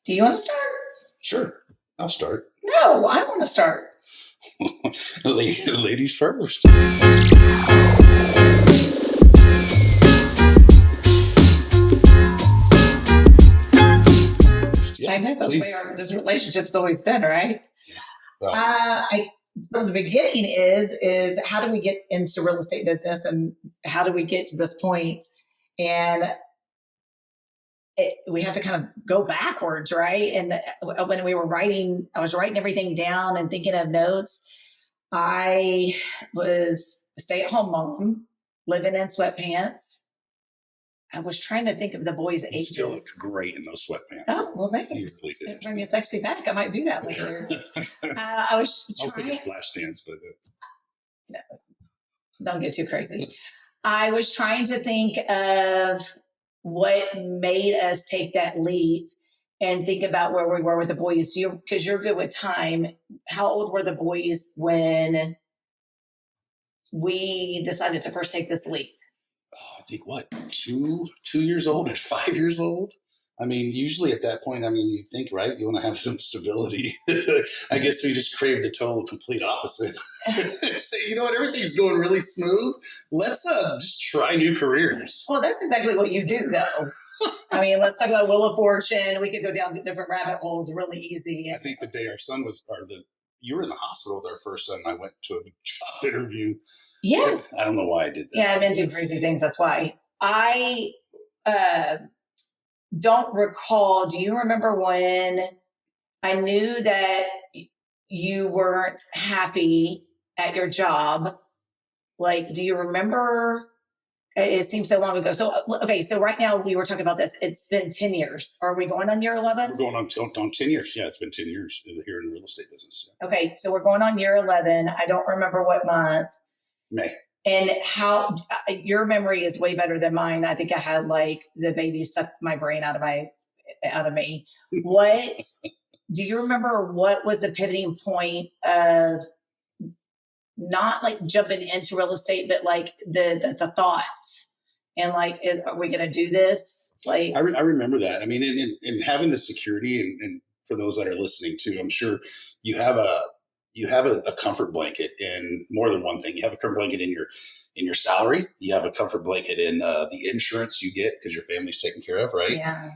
Do you want to start? Sure, I'll start. No, I want to start. Ladies first. I guess that's the way this relationship's always been, right? Well, The beginning is how do we get into real estate business and how do we get to this point? And we have to kind of go backwards, right? And when we were writing, I was writing everything down and thinking of notes. I was a stay-at-home mom, living in sweatpants. I was trying to think of the boys' ages. you still look great in those sweatpants. Oh, well, thanks. You really did. Bring me a sexy back. I might do that later. I was thinking flash dance, but no, don't get too crazy. I was trying to think of what made us take that leap and think about where we were with the boys. Because you're good with time. How old were the boys when we decided to first take this leap? I think what, 2 years old and 5 years old? I mean, usually at that point, you think, right? You want to have some stability. I guess we just crave the total complete opposite. Say, you know what? Everything's going really smooth. Let's just try new careers. Well, that's exactly what you do, though. Let's talk about Wheel of Fortune. We could go down to different rabbit holes really easy. I think the day our son you were in the hospital with our first son, and I went to a job interview. Yes. I don't know why I did that. Yeah, I've been doing crazy things. That's why. I don't recall. Do you remember when I knew that you weren't happy at your job? Like, do you remember? It seems so long ago. So, okay. So right now we were talking about this. It's been 10 years. Are we going on year 11? We're going on 10 years. Yeah, it's been 10 years here in the real estate business. Yeah. Okay. So we're going on year 11. I don't remember what month. May. And how your memory is way better than mine. I think I had like the baby sucked my brain out of me. What do you remember? What was the pivoting point of not like jumping into real estate, but like the thoughts and like, are we going to do this? Like, I remember that. In having the security and for those that are listening too, I'm sure you have a comfort blanket in more than one thing. You have a comfort blanket in your salary. You have a comfort blanket in the insurance you get because your family's taken care of, right? Yeah.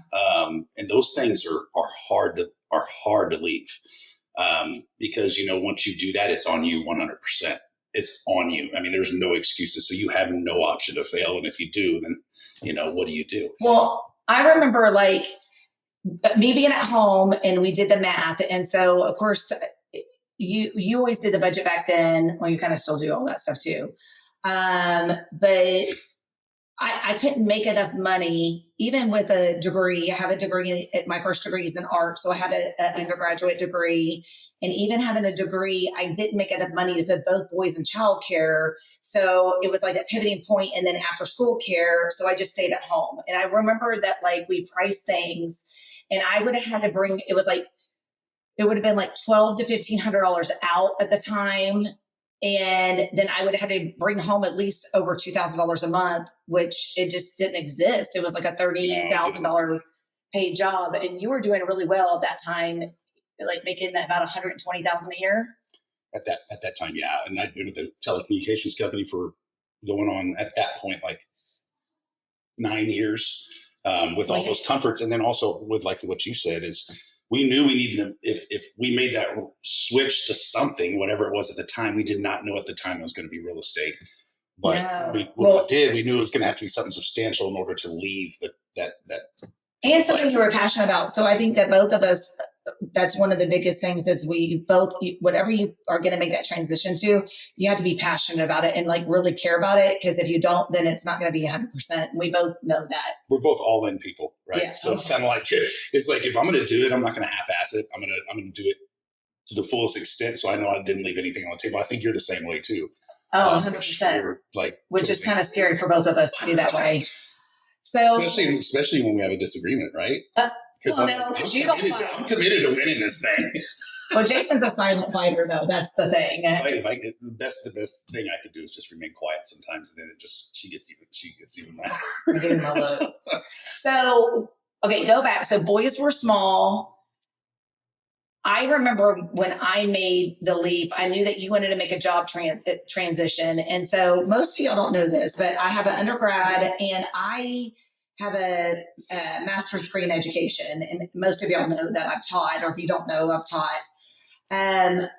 And those things are hard to leave because once you do that, it's on you 100%. It's on you. There's no excuses, so you have no option to fail. And if you do, then what do you do? Well, I remember like me being at home and we did the math, and so of course. You always did the budget back then. Well, you kind of still do all that stuff too. But I couldn't make enough money, even with a degree. I have a degree. My first degree is in art. So I had an undergraduate degree. And even having a degree, I didn't make enough money to put both boys in childcare. So it was like a pivoting point and then after school care. So I just stayed at home. And I remember that like we priced things and I would have had to bring, it would have been like $1,200 to $1,500 out at the time. And then I would have had to bring home at least over $2,000 a month, which it just didn't exist. It was like a $30,000 paid job. And you were doing really well at that time, like making about $120,000 a year. At that time, yeah. And I'd been with the telecommunications company for going on at that point, like 9 years with all those comforts. And then also with like what you said is, we knew we needed to, if we made that switch to something, whatever it was at the time, we did not know at the time it was going to be real estate. But we knew it was going to have to be something substantial in order to leave that. And something you were passionate about. So I think that both of us, that's one of the biggest things is we both, whatever you are going to make that transition to, you have to be passionate about it and like really care about it. Because if you don't, then it's not going to be 100%. And we both know that. We're both all in people, right? Yeah. So it's kind of like, it's like, if I'm going to do it, I'm not going to half-ass it. I'm going to do it to the fullest extent. So I know I didn't leave anything on the table. I think you're the same way too. Oh, 100%. Which is kind of scary for both of us to do that way. So especially when we have a disagreement, right? Because I'm committed to winning this thing. Well, Jason's a silent fighter, though. That's the thing. The best thing I could do is just remain quiet sometimes, and then she gets even madder. So, okay, go back. So boys were small. I remember when I made the leap, I knew that you wanted to make a job transition. And so most of y'all don't know this, but I have an undergrad and I have a master's degree in education. And most of y'all know that I've taught, or if you don't know, I've taught.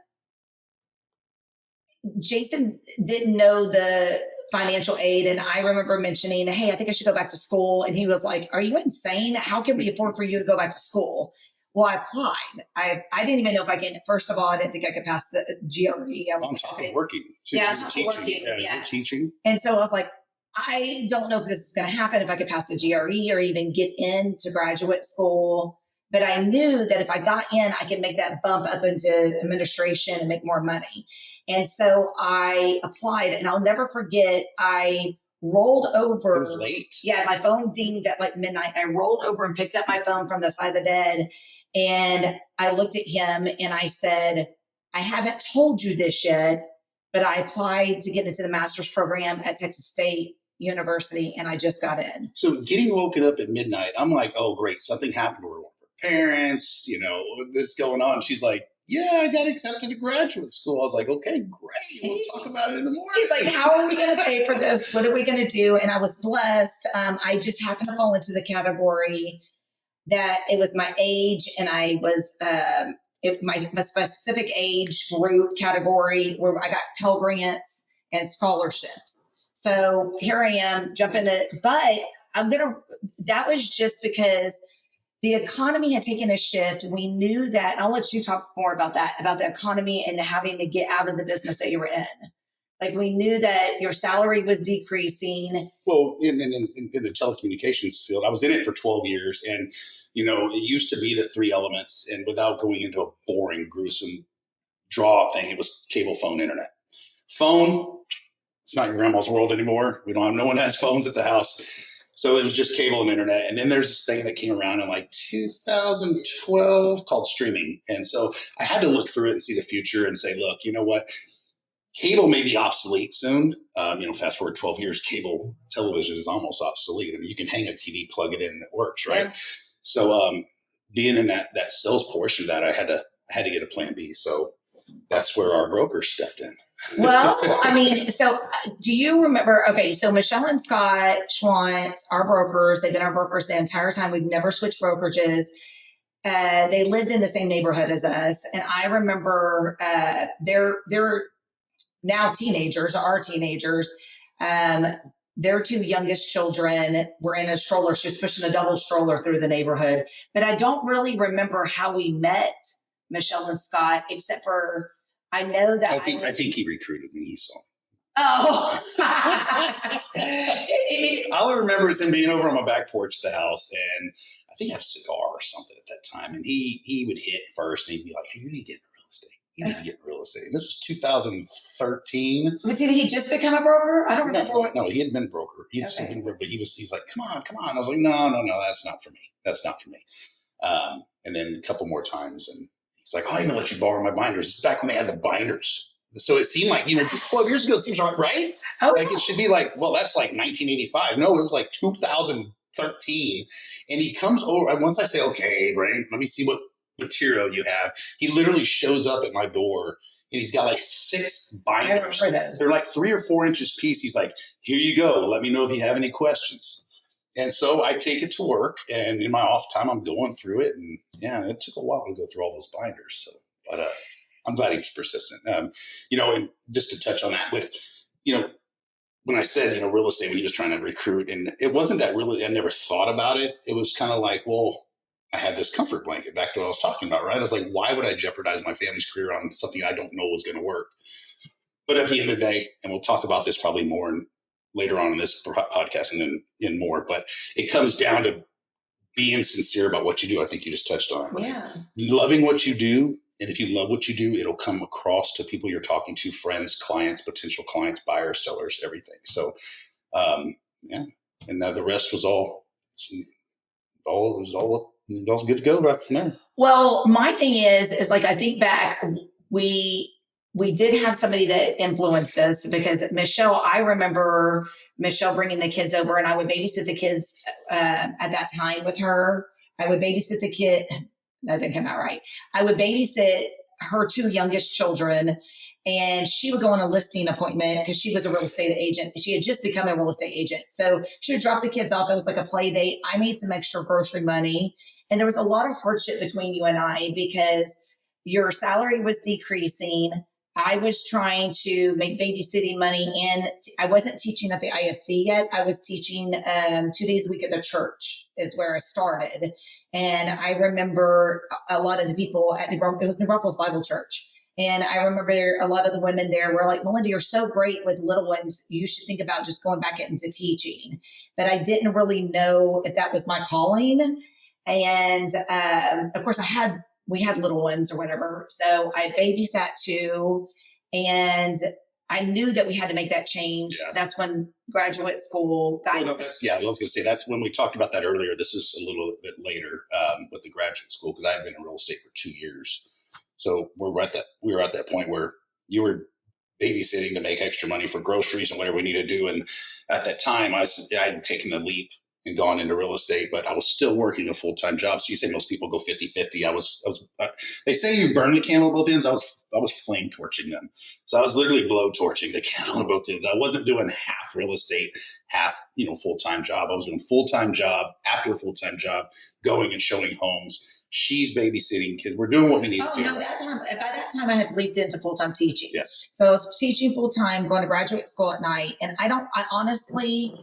Jason didn't know the financial aid. And I remember mentioning, hey, I think I should go back to school. And he was like, are you insane? How can we afford for you to go back to school? Well, I applied. I didn't even know if I can. First of all, I didn't think I could pass the GRE. I was on top of working. Too. Yeah, on top of working. Yeah. Teaching. And so I was like, I don't know if this is going to happen, if I could pass the GRE or even get into graduate school. But I knew that if I got in, I could make that bump up into administration and make more money. And so I applied, and I'll never forget, I rolled over. It was late. Yeah, my phone dinged at like midnight. I rolled over and picked up my phone from the side of the bed. And I looked at him and I said, I haven't told you this yet, but I applied to get into the master's program at Texas State University, and I just got in. So getting woken up at midnight, I'm like, oh, great. Something happened to her parents, this is going on. She's like, yeah, I got accepted to graduate school. I was like, okay, great. We'll talk about it in the morning. He's like, how are we going to pay for this? What are we going to do? And I was blessed. I just happened to fall into the category that it was my age, and I was my specific age group category where I got Pell Grants and scholarships. So here I am jumping it, but that was just because the economy had taken a shift. We knew that, and I'll let you talk more about that, about the economy and having to get out of the business that you were in. Like, we knew that your salary was decreasing. Well, in the telecommunications field, I was in it for 12 years. And, it used to be the three elements. And without going into a boring, gruesome draw thing, it was cable, phone, internet. Phone, it's not your grandma's world anymore. No one has phones at the house. So it was just cable and internet. And then there's this thing that came around in like 2012 called streaming. And so I had to look through it and see the future and say, look, you know what? Cable may be obsolete soon. Fast forward 12 years, cable television is almost obsolete. I mean, you can hang a TV, plug it in, and it works, right? Yeah. So being in that sales portion of that, I had to get a plan B. So that's where our broker stepped in. Well, so do you remember, okay, so Michelle and Scott Schwant, our brokers, they've been our brokers the entire time. We've never switched brokerages. They lived in the same neighborhood as us. And I remember they're now teenagers, are teenagers. Their two youngest children were in a stroller. She was pushing a double stroller through the neighborhood. But I don't really remember how we met Michelle and Scott, except for I know that I think he recruited me. He saw me. Oh. All I remember is him being over on my back porch at the house, and I think I had a cigar or something at that time. And he would hit first, and he'd be like, hey, you need to get into real estate. You need to get in real estate. And this was 2013. But did he just become a broker? I don't remember. No, he had been a broker. He had still been a broker, but he's like, come on. I was like, no, that's not for me. That's not for me. And then a couple more times, and he's like, oh, I'm going to let you borrow my binders. It's back when they had the binders. So it seemed like, just 12 years ago, it seems right? Oh, like it should be like, well, that's like 1985. No, it was like 2013. And he comes over, and once I say, okay, Brian, let me see what material you have. He literally shows up at my door, and he's got like 6 binders. They're like 3 or 4 inches piece. He's like, here you go. Let me know if you have any questions. And so I take it to work, and in my off time, I'm going through it. And yeah, it took a while to go through all those binders. So, but I'm glad he was persistent. And just to touch on that with, when I said, real estate, when he was trying to recruit, and it wasn't that really, I never thought about it. It was kind of like, well, I had this comfort blanket, back to what I was talking about, right? I was like, why would I jeopardize my family's career on something I don't know was going to work? But at the end of the day, and we'll talk about this probably more later on in this podcast and then in more, but it comes down to being sincere about what you do. I think you just touched on it. Right? Yeah. Loving what you do. And if you love what you do, it'll come across to people you're talking to, friends, clients, potential clients, buyers, sellers, everything. So, yeah. And the rest was all good to go right from there. Well, my thing is like, I think back, we did have somebody that influenced us, because Michelle, I remember Michelle bringing the kids over, and I would babysit the kids at that time with her. I would babysit that didn't come out right. I would babysit her 2 youngest children, and she would go on a listing appointment because she was a real estate agent. She had just become a real estate agent. So she would drop the kids off. It was like a play date. I made some extra grocery money. And there was a lot of hardship between you and I because your salary was decreasing. I was trying to make babysitting money, and I wasn't teaching at the ISD yet. I was teaching 2 days a week at the church is where I started. And I remember a lot of the people at it was New Braunfels Bible Church. And I remember a lot of the women there were like, Melinda, you're so great with little ones. You should think about just going back into teaching. But I didn't really know if that was my calling. And of course, we had little ones or whatever. So I babysat too. And I knew that we had to make that change. Yeah. That's when graduate school guidance. I was going to say that's when we talked about that earlier. This is a little bit later with the graduate school because I had been in real estate for 2 years. So we were at that point where you were babysitting to make extra money for groceries and whatever we needed to do. And at that time, I'd taken the leap and gone into real estate, but I was still working a full-time job. So you say most people go 50-50. They say you burn the candle at both ends. I was flame torching them. So I was literally blow torching the candle at both ends. I wasn't doing half real estate, half, full-time job. I was doing full-time job after the full-time job, going and showing homes. She's babysitting kids. We're doing what we need to do. No, by that time I had leaped into full-time teaching. Yes. So I was teaching full-time, going to graduate school at night. And I honestly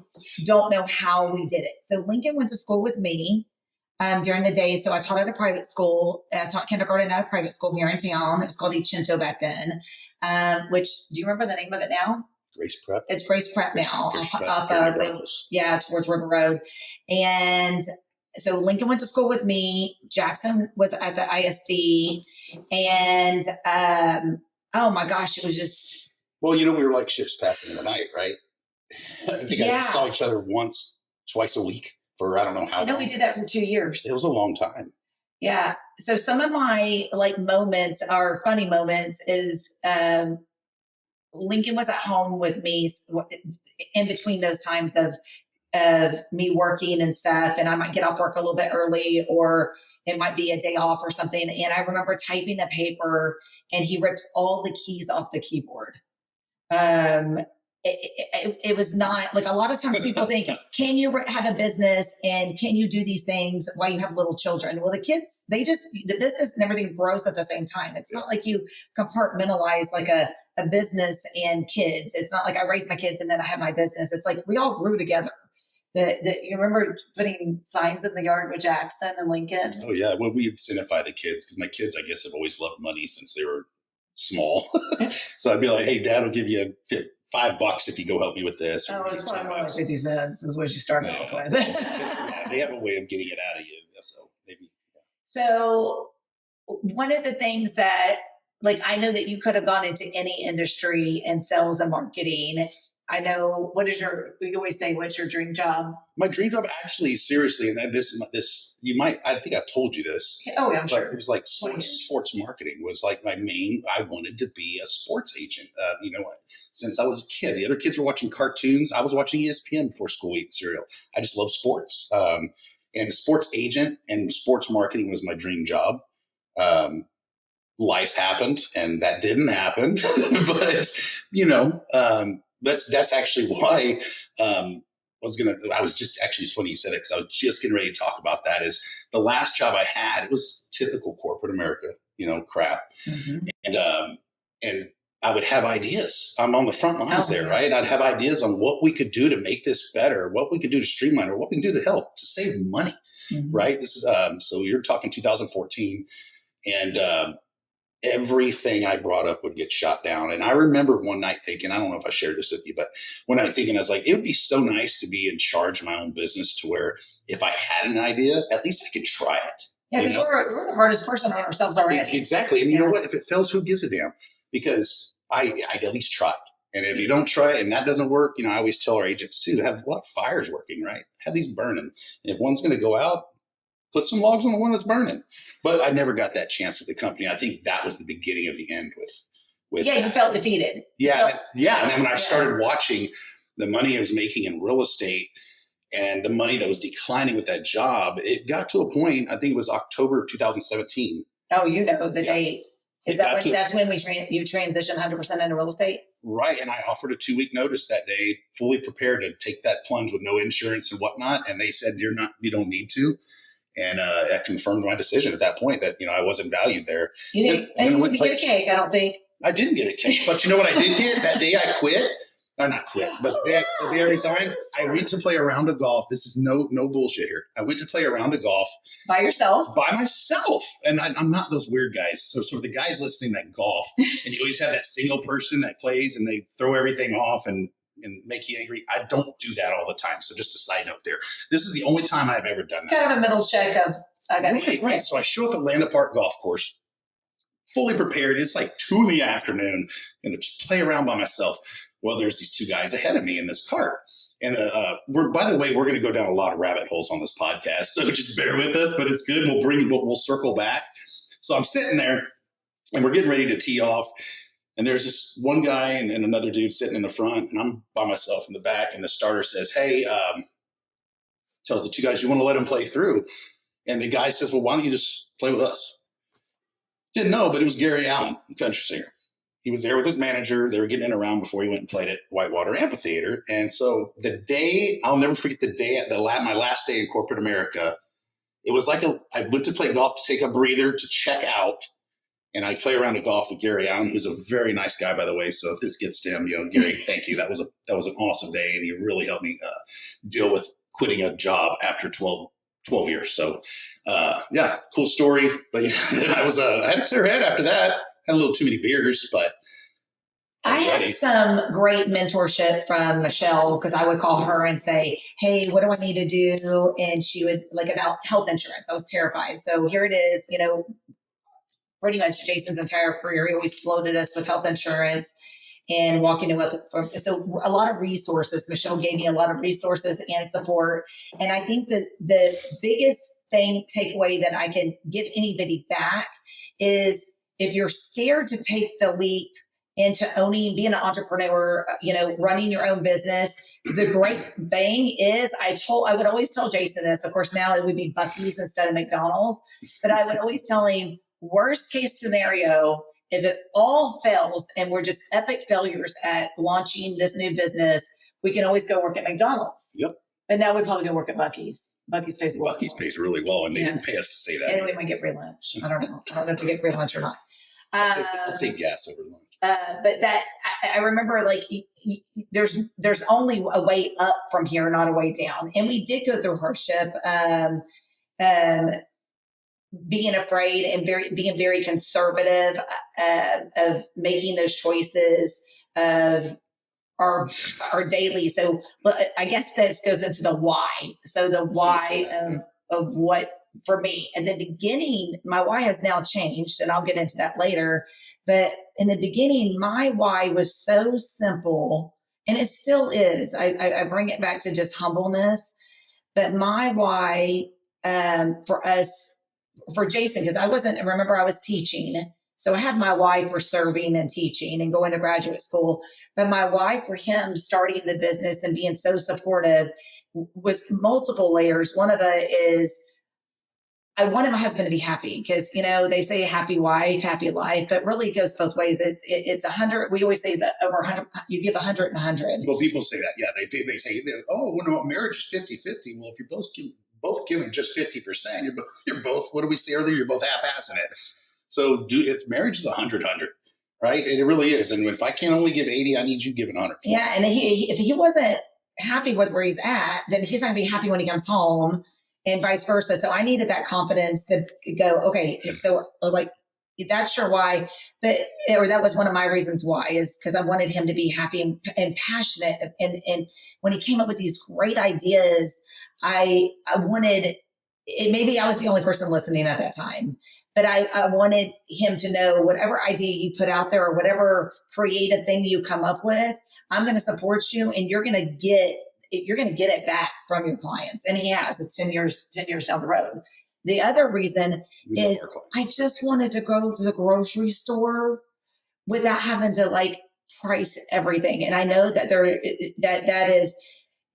don't know how we did it. So Lincoln went to school with me during the day. So I taught at a private school. I taught kindergarten at a private school here in town. It was called East Shinto back then. Which, do you remember the name of it now? Grace Prep. It's Grace Prep now. Towards River Road. And so Lincoln went to school with me. Jackson was at the ISD. And, oh my gosh, it was just. Well, we were like ships passing in the night, right? I think I saw each other twice a week for I don't know how long. I know we did that for 2 years. It was a long time. Yeah. So some of my moments are funny moments is, Lincoln was at home with me in between those times of me working and stuff. And I might get off work a little bit early, or it might be a day off or something. And I remember typing the paper and he ripped all the keys off the keyboard. It was not like a lot of times people think, can you have a business and can you do these things while you have little children? Well, the kids, the business and everything grows at the same time. It's not like you compartmentalize like a business and kids. It's not like I raise my kids and then I have my business. It's like we all grew together. You remember putting signs in the yard with Jackson and Lincoln? Oh yeah. Well, we incentify the kids because my kids, I guess, have always loved money since they were small. So I'd be like, hey, Dad will give you $5 if you go help me with this. Oh, it's probably more like 50 cents is what you started off with. Yeah, they have a way of getting it out of you. So maybe. Yeah. So one of the things that, I know that you could have gone into any industry in sales and marketing. I know, you always say, what's your dream job? My dream job, actually, seriously, and I think I've told you this. Oh, yeah, I'm sure. It was like sports marketing was like my main. I wanted to be a sports agent. Since I was a kid, the other kids were watching cartoons. I was watching ESPN before school, eating cereal. I just love sports. And sports agent and sports marketing was my dream job. Life happened and that didn't happen, but, that's actually why, I was just actually, it's funny you said it because I was just getting ready to talk about that. Is the last job I had, it was typical corporate America, crap. Mm-hmm. And I would have ideas. I'm on the front lines there, right? I'd have ideas on what we could do to make this better, what we could do to streamline, or what we can do to help to save money, right? This is, so you're talking 2014 and, everything I brought up would get shot down. And I remember one night thinking, I don't know if I shared this with you, but one night thinking, I was like, it would be so nice to be in charge of my own business to where if I had an idea, at least I could try it. Yeah, because we're the hardest person on ourselves already. Exactly. And you know what? If it fails, who gives a damn? Because I'd at least try it. And if you don't try it and that doesn't work, I always tell our agents too, have a lot of fires working, right? Have these burning. And if one's going to go out, put some logs on the one that's burning. But I never got that chance with the company. I think that was the beginning of the end with that. You felt defeated. Yeah. And then when I started watching the money I was making in real estate and the money that was declining with that job, it got to a point, I think it was October 2017. Oh, you know the date. Is that when, that's when you transition 100% into real estate? Right. And I offered a 2-week notice that day, fully prepared to take that plunge with no insurance and whatnot. And they said, you don't need to. And that confirmed my decision at that point that, I wasn't valued there. You didn't get a cake, I don't think. I didn't get a cake. But you know what I did get? That day I quit. Or not quit, but the day I resigned, I went to play a round of golf. This is no bullshit here. I went to play a round of golf. By yourself? By myself. And I'm not those weird guys. So for the guys listening that golf, and you always have that single person that plays and they throw everything off and make you angry. I don't do that all the time. So just a side note there. This is the only time I've ever done that. Kind of a middle check of, Right. So I show up at Landa Park Golf Course, fully prepared. It's like 2 PM, and just play around by myself. Well, there's these 2 guys ahead of me in this cart. And by the way, we're going to go down a lot of rabbit holes on this podcast. So just bear with us, but it's good. We'll circle back. So I'm sitting there and we're getting ready to tee off. And there's this one guy and another dude sitting in the front, and I'm by myself in the back. And the starter says, hey, tells the 2 guys, you want to let him play through? And the guy says, well, why don't you just play with us? Didn't know, but it was Gary Allan, the country singer. He was there with his manager. They were getting in a round before he went and played at Whitewater Amphitheater. And so I'll never forget the day, my last day in corporate America. It was like I went to play golf to take a breather, to check out. And I play around a golf with Gary Allan, who's a very nice guy, by the way. So if this gets to him, Gary, thank you. That was an awesome day. And he really helped me deal with quitting a job after 12 years. So cool story. But yeah, I had a clear head after that. Had a little too many beers, but I had some great mentorship from Michelle, because I would call her and say, hey, what do I need to do? And she would about health insurance. I was terrified. So here it is, pretty much Jason's entire career. He always floated us with health insurance and walking with. So a lot of resources. Michelle gave me a lot of resources and support. And I think that the biggest takeaway that I can give anybody back is, if you're scared to take the leap into being an entrepreneur, running your own business, the great thing is, I would always tell Jason this. Of course, now it would be Buc-ee's instead of McDonald's, but I would always tell him, worst case scenario, if it all fails and we're just epic failures at launching this new business, we can always go work at McDonald's. Yep. But now we'd probably go work at Buc-ee's. Buc-ee's pays really well, and they didn't pay us to say that. And we might get free lunch. I don't know if we get free lunch or not. I'll take gas over lunch. But that I remember, there's only a way up from here, not a way down. And we did go through hardship, being afraid and being very conservative of making those choices of our daily. So I guess this goes into the why. So the why of what. For me, in the beginning, my why has now changed, and I'll get into that later. But in the beginning, my why was so simple, and it still is. I bring it back to just humbleness. But my why for Jason, because I was teaching. So I had my why for serving and teaching and going to graduate school. But my why for him starting the business and being so supportive was multiple layers. One of it is, I wanted my husband to be happy, because, they say happy wife, happy life, but really it goes both ways. It's 100. We always say it's over 100. You give 100 and 100. Well, people say that. Yeah. They say, oh, no, marriage is 50-50. Well, if you're both giving just 50%, you're both, what did we say earlier? You're both half-assing it. So marriage is 100-100, right? And it really is. And if I can only give 80, I need you giving 100. Yeah. And if he wasn't happy with where he's at, then he's not going to be happy when he comes home. And vice versa. So I needed that confidence to go, okay. So I was like, that's sure why, or that was one of my reasons why, is because I wanted him to be happy and passionate. And when he came up with these great ideas, I wanted it. Maybe I was the only person listening at that time, but I wanted him to know whatever idea you put out there or whatever creative thing you come up with, I'm going to support you, and you're going to get it back from your clients. And he has. It's 10 years down the road. The other reason is I just wanted to go to the grocery store without having to price everything. And I know that that is,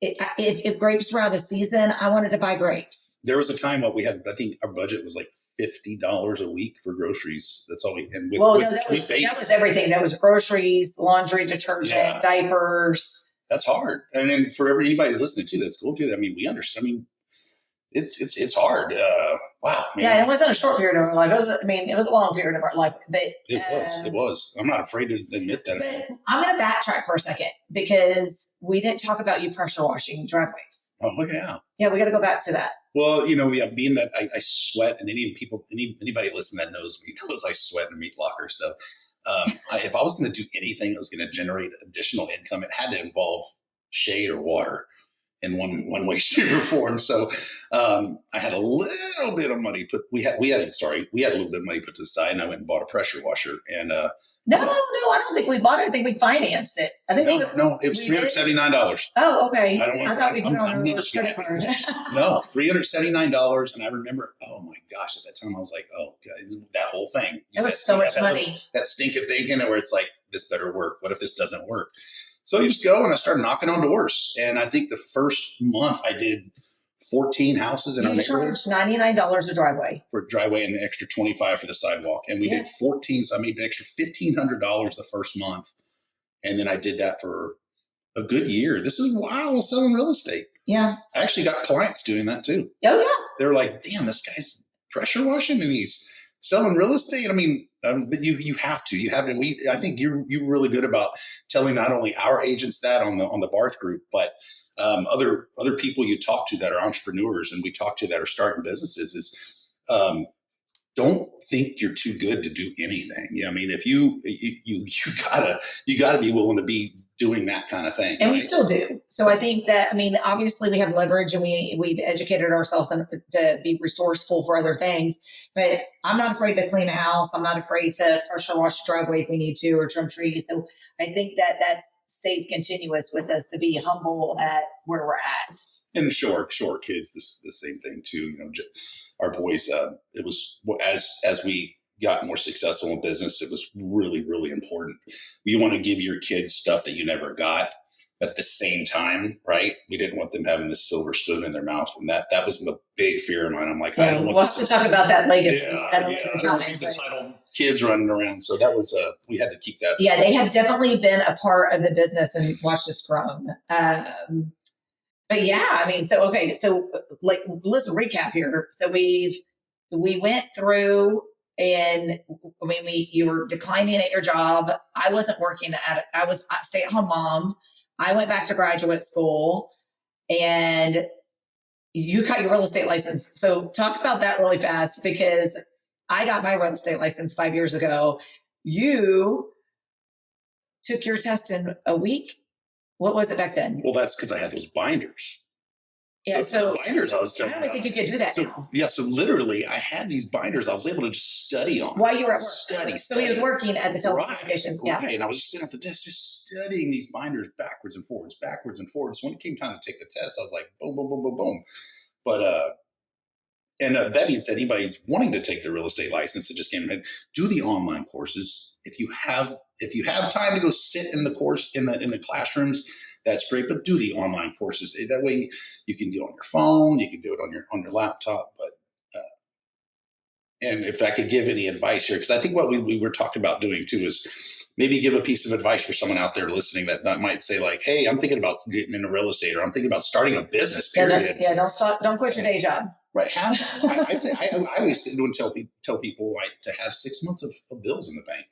if grapes were out of season, I wanted to buy grapes. There was a time what we had, I think our budget was like $50 a week for groceries. That's all we, and that was everything. That was groceries, laundry, detergent, diapers. That's hard. And then for anybody listening to that's going through that, I mean, we understand. I mean, it's hard. Wow. Man. Yeah, it wasn't a short period of our life. It was a long period of our life. But it was. I'm not afraid to admit that. But I'm going to backtrack for a second because we didn't talk about you pressure washing driveways. Oh yeah. Yeah, we got to go back to that. Well, being that I sweat, and anybody listening that knows me knows I sweat in a meat locker. So if I was going to do anything that was going to generate additional income, it had to involve shade or water in one way, shape, or form. So I had a little bit of money we had a little bit of money put to the side, and I went and bought a pressure washer. And no, I don't think we bought it. I think we financed it. I think it was $379. Oh, okay. I thought we put it on a credit card. No, $379, and I remember, oh my gosh, at that time I was like, oh god, that whole thing. It was so much money. That stink of thinking, where it's like, this better work. What if this doesn't work? So you just go, and I started knocking on doors. And I think the first month I did 14 houses in our neighborhood. You charged $99 a driveway. For a driveway and an extra $25 for the sidewalk. And we did 14. So I made an extra $1,500 the first month. And then I did that for a good year. This is while I was selling real estate. Yeah. I actually got clients doing that too. Oh, yeah. They were like, damn, this guy's pressure washing and he's selling real estate. I mean, but you have to. I think you're really good about telling not only our agents that on the Barth group, but other people you talk to that are entrepreneurs and we talk to that are starting businesses is don't think you're too good to do anything. Yeah, I mean, if you gotta be willing to be doing that kind of thing. And we still do. So I think that, obviously we have leverage and we've educated ourselves to be resourceful for other things, but I'm not afraid to clean a house. I'm not afraid to pressure wash a driveway if we need to, or trim trees. So I think that that's stayed continuous with us, to be humble at where we're at. And sure, kids, the same thing too. Our boys, it was as we got more successful in business, it was really, really important. You want to give your kids stuff that you never got, but at the same time, right? We didn't want them having this silver spoon in their mouth. And that was a big fear of mine. I'm like, I don't want we'll have to talk about that legacy at a later time. These entitled kids running around. So that was, we had to keep that. Yeah, they have definitely been a part of the business and watched us grow. But yeah, so let's recap here. So we went through, and you were declining at your job. I wasn't working I was a stay-at-home mom. I went back to graduate school, and you got your real estate license. So talk about that really fast, because I got my real estate license 5 years ago. You took your test in a week. What was it back then? Well, that's because I had those binders. Yeah, so binders I was I don't think you could do that now. Yeah, so literally I had these binders I was able to just study on. While you were at work. Study. So he was working at the telecommunication. Right, and I was just sitting at the desk just studying these binders backwards and forwards. So when it came time to take the test, I was like, boom, boom, boom, boom, boom. But, that being said, anybody who's wanting to take the real estate license, it just came ahead, do the online courses. If you have time to go sit in the course in the classrooms, that's great. But do the online courses. That way you can do it on your phone, you can do it on your laptop. But and if I could give any advice here, because I think what we were talking about doing too is maybe give a piece of advice for someone out there listening that might say like, hey, I'm thinking about getting into real estate, or I'm thinking about starting a business, period. Don't quit your day job. Right. I always tell people like to have 6 months of bills in the bank.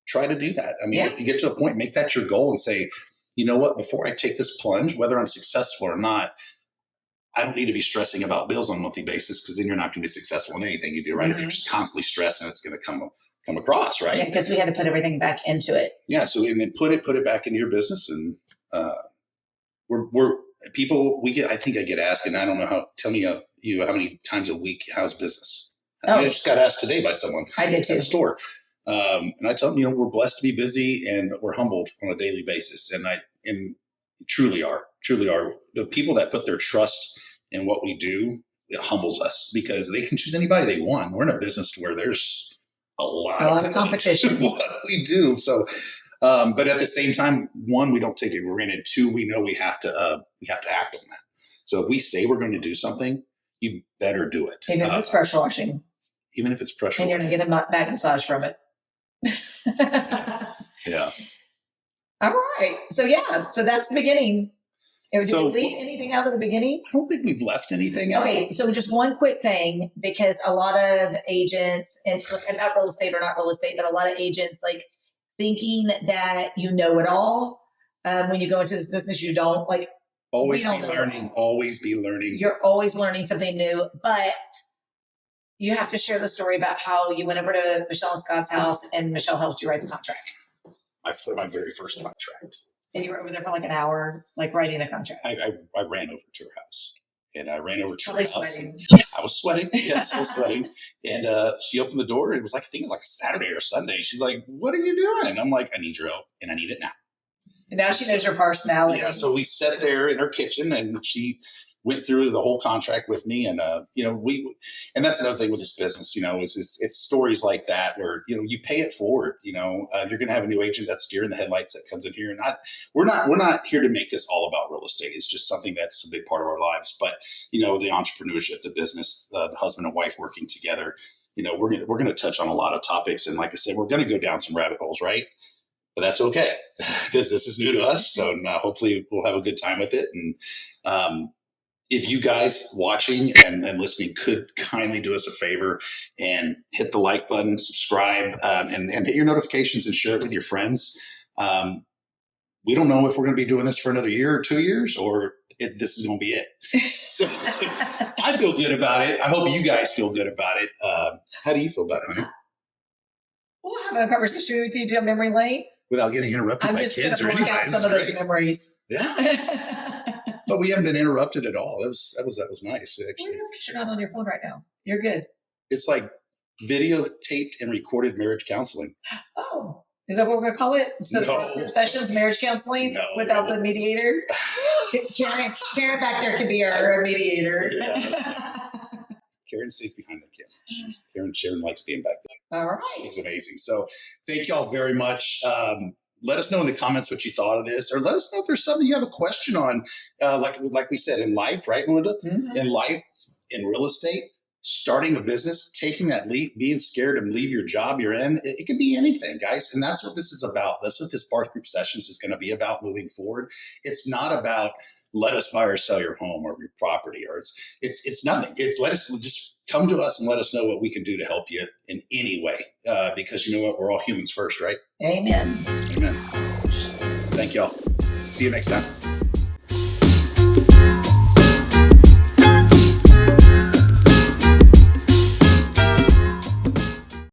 Try to do that. If you get to a point, make that your goal and say, you know what, before I take this plunge, whether I'm successful or not, I don't need to be stressing about bills on a monthly basis, because then you're not going to be successful in anything you do, right? Mm-hmm. If you're just constantly stressing, it's going to come across, right? Yeah, because we had to put everything back into it. Yeah. So, and then put it back into your business. And we're people, I think I get asked, and I don't know tell me how many times a week, how's business? I just got asked today by someone. I did too. At the store. And I tell them, we're blessed to be busy and we're humbled on a daily basis. And truly are. The people that put their trust in what we do, it humbles us, because they can choose anybody they want. We're in a business where there's a lot of competition. What we do. So But at the same time, one, we don't take it for granted. Two, we know we have to act on that. So if we say we're going to do something, you better do it. Even if it's pressure washing. Even if it's pressure and you're going to get a back massage from it. Yeah. All right. So that's the beginning. Did we leave anything out of the beginning? I don't think we've left anything out. Okay, so just one quick thing, because a lot of agents, and not real estate or not real estate, but a lot of agents like thinking that you know it all. When you go into this business, you don't. Like, always be learning. Always be learning. You're always learning something new, but you have to share the story about how you went over to Michelle and Scott's house and Michelle helped you write the contract. My very first contract. And you were over there for like an hour, like writing a contract. I ran over to her house. And I ran over to her house. Sweating. I was sweating. Yes, I was sweating. And she opened the door. It was like, I think it was like a Saturday or Sunday. She's like, what are you doing? I'm like, I need your help and I need it now. And now she knows your personality. Yeah, so we sat there in her kitchen and she went through the whole contract with me. And, and that's another thing with this business, it's stories like that where, you pay it forward, you're going to have a new agent that's deer in the headlights that comes in here. And we're not here to make this all about real estate. It's just something that's a big part of our lives. But, the entrepreneurship, the business, the husband and wife working together, we're going to touch on a lot of topics. And like I said, we're going to go down some rabbit holes, right? But that's okay because this is new to us. So hopefully we'll have a good time with it. And, if you guys watching and listening could kindly do us a favor and hit the like button, subscribe, and hit your notifications and share it with your friends. We don't know if we're going to be doing this for another year or 2 years, or this is going to be it. So, I feel good about it. I hope you guys feel good about it. How do you feel about it, honey? We'll have a conversation with you down memory lane. Without getting interrupted by kids or anybody. I'm just going to block out some of those memories. Yeah. But we haven't been interrupted at all. That was nice. Actually. Well, that's because you're not on your phone right now. You're good. It's like videotaped and recorded marriage counseling. Oh, is that what we're going to call it? So no. Sessions, marriage counseling without the mediator? Karen back there could be our mediator. Yeah. Karen stays behind the camera. Sharon likes being back there. All right. She's amazing. So thank y'all very much. Let us know in the comments what you thought of this, or let us know if there's something you have a question on, like we said, in life, right, Melinda? Mm-hmm. In life, in real estate, starting a business, taking that leap, being scared to leave your job you're in. It can be anything, guys. And that's what this is about. That's what this Barth Group Sessions is going to be about moving forward. It's not about let us buy or sell your home or your property, or it's nothing. It's let us just come to us and let us know what we can do to help you in any way. Because you know what? We're all humans first, right? Amen. Amen. Thank y'all. See you next time.